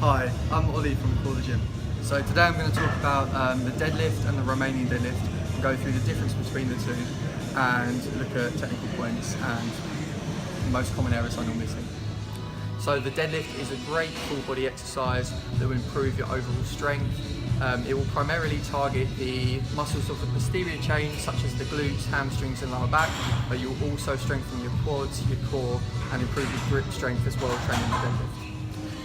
Hi, I'm Ollie from the Gym. So today I'm going to talk about the deadlift and the Romanian deadlift and go through the difference between the two and look at technical points and the most common errors I normally see. So the deadlift is a great full body exercise that will improve your overall strength. It will primarily target the muscles of the posterior chain such as the glutes, hamstrings and lower back, but you'll also strengthen your quads, your core and improve your grip strength as well training the deadlift.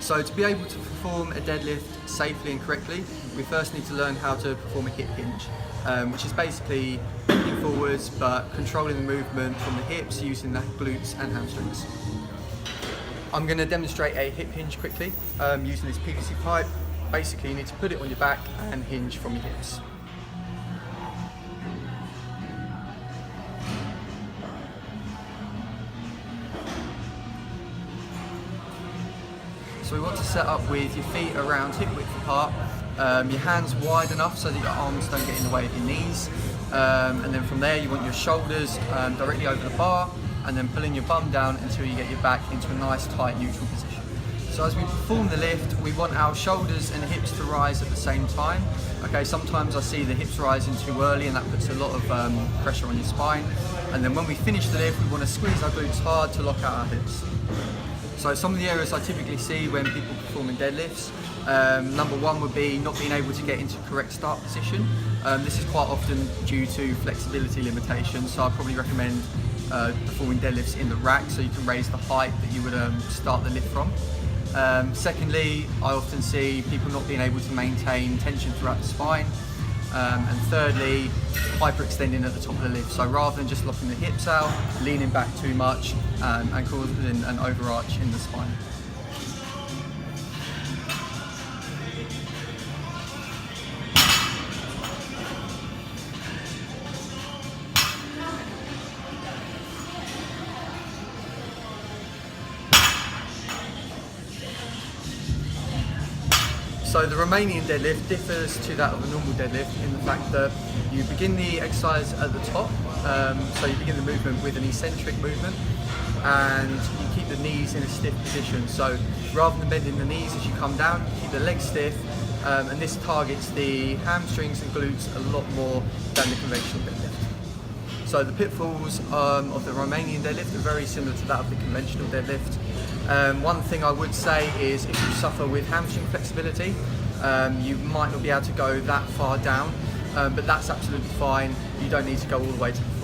So to be able to perform a deadlift safely and correctly, we first need to learn how to perform a hip hinge, which is basically bending forwards but controlling the movement from the hips using the glutes and hamstrings. I'm going to demonstrate a hip hinge quickly using this PVC pipe. Basically you need to put it on your back and hinge from your hips. So we want to set up with your feet around hip width apart, your hands wide enough so that your arms don't get in the way of your knees, and then from there you want your shoulders directly over the bar and then pulling your bum down until you get your back into a nice tight neutral position. So as we perform the lift, we want our shoulders and hips to rise at the same time. Okay, sometimes I see the hips rising too early and that puts a lot of pressure on your spine. And then when we finish the lift, we want to squeeze our glutes hard to lock out our hips. So some of the areas I typically see when people performing deadlifts, number one would be not being able to get into correct start position. This is quite often due to flexibility limitations, so I probably recommend performing deadlifts in the rack so you can raise the height that you would start the lift from. Secondly, I often see people not being able to maintain tension throughout the spine. And thirdly, hyperextending at the top of the lift. So rather than just locking the hips out, leaning back too much and causing an overarch in the spine. So the Romanian deadlift differs to that of a normal deadlift in the fact that you begin the exercise at the top, so you begin the movement with an eccentric movement and you keep the knees in a stiff position. So rather than bending the knees as you come down, you keep the legs stiff, and this targets the hamstrings and glutes a lot more than the conventional deadlift. So the pitfalls of the Romanian deadlift are very similar to that of the conventional deadlift. One thing I would say is if you suffer with hamstring flexibility, you might not be able to go that far down, but that's absolutely fine. You don't need to go all the way to the